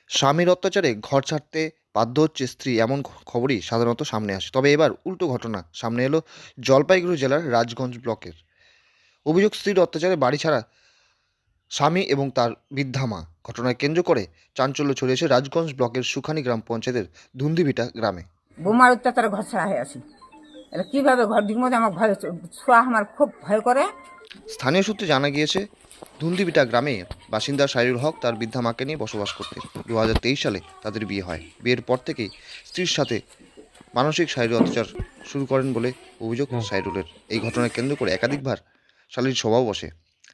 স্বামীর অত্যাচারে ঘর ছাড়তে বাধ্য হচ্ছে স্ত্রী, এমন খবরই সাধারণত সামনে আসে। তবে এবার উল্টো ঘটনা সামনে এলো জলপাইগুড়ি জেলার রাজগঞ্জ ব্লকের। অভিযোগ, স্ত্রীর অত্যাচারে বাড়ি ছাড়া স্বামী এবং তার বৃদ্ধা মা। ঘটনায় কেন্দ্র করে চাঞ্চল্য ছড়িয়েছে রাজগঞ্জ ব্লকের সুখানি গ্রাম পঞ্চায়েতের ধুন্দিভিটা গ্রামে। বোমার অত্যাচারে ঘর ছাড়া হয়ে আছি। এটা কিভাবে ঘর দিক মধ্যে আমার ভয়, ছোঁয়া আমার খুব ভয় করে। স্থানীয় সূত্রে জানা গিয়েছে, ধুন্দিভিটা গ্রামে বাসিন্দা সাইরুল হক তার বৃদ্ধা মাকে নিয়ে বসবাস করতেন। 2023 সালে তাদের বিয়ে হয়। বিয়ের পর থেকেই স্ত্রীর সাথে মানসিক শারীরিক অত্যাচার শুরু করেন বলে অভিযোগ সাইরুলের। এই ঘটনায় কেন্দ্র করে একাধিকবার শালীর সভাও বসে।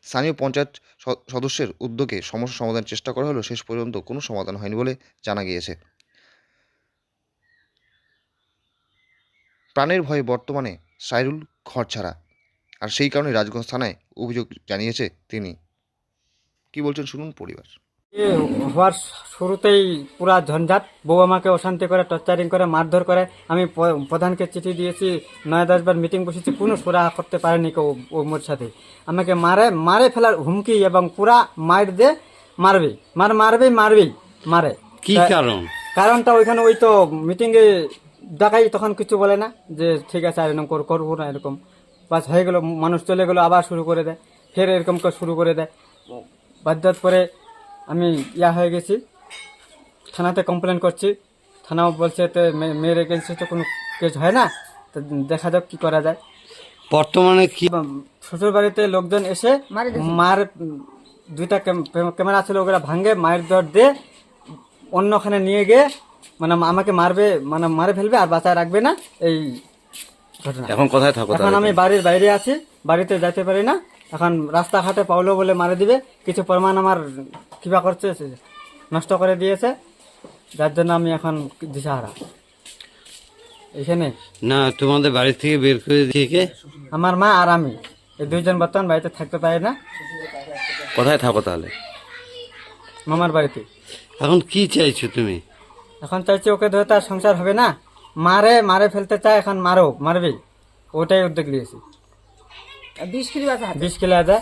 স্থানীয় পঞ্চায়েত সদস্যের উদ্যোগে সমস্যা সমাধানের চেষ্টা করা হলেও শেষ পর্যন্ত কোনো সমাধান হয়নি বলে জানা গিয়েছে। প্রাণের ভয়ে বর্তমানে সাইরুল ঘর ছাড়া, আর সেই কারণে রাজগঞ্জ থানায় অভিযোগ জানিয়েছে তিনি। কি বলছেন শুনুন পরিবার। এ হওয়ার শুরুতেই পুরা ঝঞ্ঝাট, বউ আমাকে অশান্তি করে, টর্চারিং করে, মারধর করে। আমি প্রধানকে চিঠি দিয়েছি, 9-10 বার মিটিং বসেছি, কোনো সুরা করতে পারেনি কেউ মোর সাথে। আমাকে মারে ফেলার হুমকি এবং পুরা মার দিয়ে মারবেই মারে। কি কারণ? কারণটা ওইখানে ওই তো মিটিংয়ে ডাকাই, তখন কিছু বলে না যে ঠিক আছে আর এরকম করবো না, এরকম বাস হয়ে গেল, মানুষ চলে গেলো, আবার শুরু করে দেয়, ফের এরকম করে শুরু করে দেয়। বাধ্যাত পরে আমি হয়ে গেছি, থানাতে কমপ্লেন করছি। থানাও বলছে তো মেয়ের এগেন্সে তো কোনো কেস হয় না, তো দেখা যাক কি করা যায়। বর্তমানে কি শ্বশুর বাড়িতে লোকজন এসে মার দুইটা ক্যামেরা ছিল, ওগুলা ভাঙে মায়ের দর দিয়ে অন্যখানে নিয়ে গিয়ে মানে আমাকে মারে ফেলবে আর বাঁচায় রাখবে না। এই ঘটনা। এখন কোথায় থাকো? এখন আমি বাড়ির বাইরে আছি, বাড়িতে যেতে পারি না। এখন রাস্তাঘাটে পাওলো বলে মারে দিবে, কিছু প্রমাণ আমার কিবা করছে, নষ্ট করে দিয়েছে, যার জন্য আমি এখন দিশাহারা। এখানে না, তোমাদের বাড়ি থেকে বের করে দিয়ে কে? আমার মা আর আমি, এই দুইজন বর্তমান বাড়িতে থাকতে পারি না। কোথায় থাকো তাহলে? মামার বাড়িতে। এখন কি চাইছো তুমি? এখন চাইছি ওকে ধরে তার সংসার হবে না, মারে ফেলতে চায়, এখন মারবেই, ওটাই উদ্যোগ নিয়েছি। 20 কিলো আছে হাতে, 20 কিলো আছে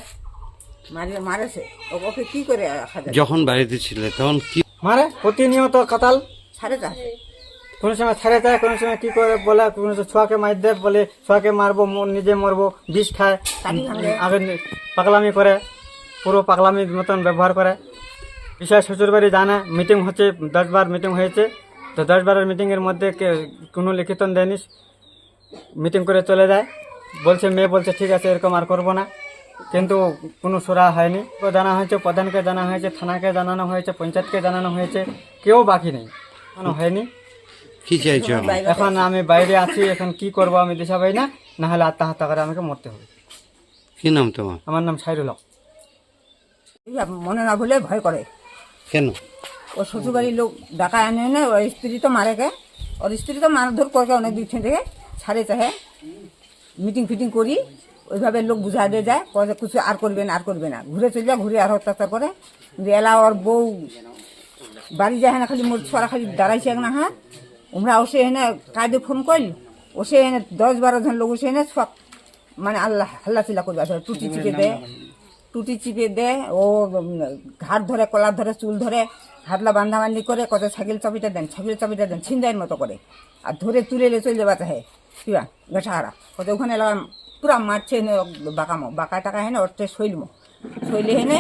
মারেছে। ওকে কি করে রাখা যায়? যখন বাড়িতে ছিলে তখন কি মারে প্রতিনিয়ত কাতাল, ছাড়ে যা। কোনো সময় ছেড়ে যায়, কোনো সময় কি করে বলে, কোনো সময় ছোয়াকে মার দেয়, বলে ছোয়াকে মারবো, নিজে মরবো, বিষ খায়, আগে পাগলামি করে, পুরো পাগলামির মতন ব্যবহার করে। বিষয় শ্বশুর বাড়ি জানে, মিটিং হচ্ছে, 10 বার মিটিং হয়েছে, তো 10 বারের মিটিংয়ের মধ্যে কোনো লিখিত দেয়নি, মিটিং করে চলে যায়। মেয়ে বলছে ঠিক আছে এরকম আর করবো না, কিন্তু কোনো সুরা হয়নি। জানা হয়েছে, প্রধানকে জানা হয়েছে, থানাকে জানানো হয়েছে, পঞ্চায়েতকে জানানো হয়েছে, কেউ বাকি নেই, কোনো হয়নি। কি চাইছো এখন? এখন আমি বাইরে আছি, এখন কি করব আমি দিশা পাই না, না হলে আত্মহত্যা করে আমাকে মরতে হবে। কি নাম তোমার? আমার নাম সাইরুল হক। মনে না ভুলে ভয় করে। কেন? ও শ্বশুরবাড়ির লোক ডাকা আনে না, ওর স্ত্রী তো মারে গে, ওর স্ত্রী তো মারধর করে অনেক দিক থেকে ছাড়ে চাহে। মিটিং ফিটিং করি, ওইভাবে লোক বুঝা দিয়ে যায়, কিছু আর করবে না, ঘুরে চলে যায়, ঘুরে আর অত্যাচার করে। এলা ওর বউ বাড়ি যায় না, খালি মোর ছোড়া খালি দাঁড়াইছে না। হ্যাঁ, ওমরা ওসে এনে কায়দে ফোন করল, ওসে এনে 10-12 জন লোক ওসে এনে সব মানে আল্লাহ হাল্লা চিল্লা করবে, টুটি চিপে দেয়, ও ঘাট ধরে, কলার ধরে, চুল ধরে, হাতলা বান্ধাবান্ধি করে, কত ছাগল চাবিটা দেন ছিনদাইয়ের মতো করে, আর ধরে তুলে চলে যাবা চাহে কিবা গেঠাহারা কত ওখানে এলাকা পুরা মারছে, এনে বাঁকা টাকা হেনে ওরতে শৈলে হেনে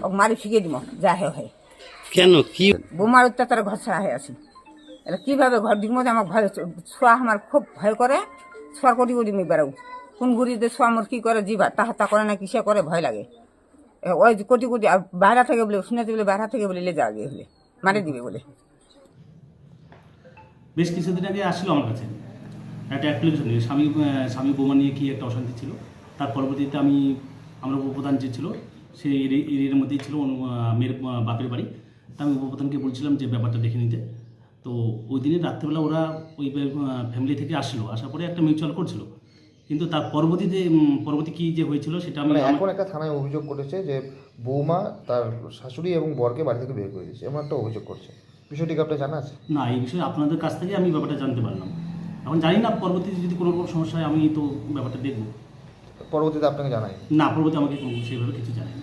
ও মারি ফিকে দিব যা হয়। কেন? কি বোমার অত্যাচারে ঘর ছাড়া হয়ে আছি। এটা কিভাবে ঘর দিক মধ্যে আমার ভয়, ছোঁয়া আমার খুব ভয় করে। ছোঁয়ার কোটি আমি বেড়াও, কোন ঘুরিতে ছোঁয়া আমার কি করে, জীব হাত্তা করে না কিসে করে, ভয় লাগে। ওই কোটি বাইরে থেকে বলে শুনেছি, বলে বাইরে থেকে বলে লে যাওয়া গিয়ে হলে মারে দিবে বলে। বেশ কিছুদিন আগে আসছিল আমার কাছে একটা অ্যাপ্লিকেশন নিয়ে, স্বামী বোমা নিয়ে কি একটা অশান্তি ছিল। তার পরবর্তীতে আমরা উপপ্রধান যে ছিল সেই এরিয়ার মধ্যেই ছিল মেয়ের বাপের বাড়ি। তা আমি উপপ্রধানকে বলছিলাম যে ব্যাপারটা দেখে নিতে। তো ওই দিনে রাত্রেবেলা ওরা ওই ফ্যামিলি থেকে আসার পরে একটা মিউচুয়াল করছিল, কিন্তু তার পরবর্তী কী যে হয়েছিল সেটা আমি এখন একটা থানায় অভিযোগ করেছে যে বৌমা তার শাশুড়ি এবং বরকে বাড়ি থেকে বের করে দিয়েছে, এমন একটা অভিযোগ করছে। বিষয়টি কি আপনার জানা আছে? না, এই বিষয়ে আপনাদের কাছ থেকে আমি ব্যাপারটা জানতে পারলাম। এখন জানি না পরবর্তীতে যদি কোনো রকম সমস্যা হয় আমি তো ব্যাপারটা দেখব। পরবর্তীতে আপনাকে জানাই না, পরবর্তী আমাকে সেইভাবে কিছু জানাই না।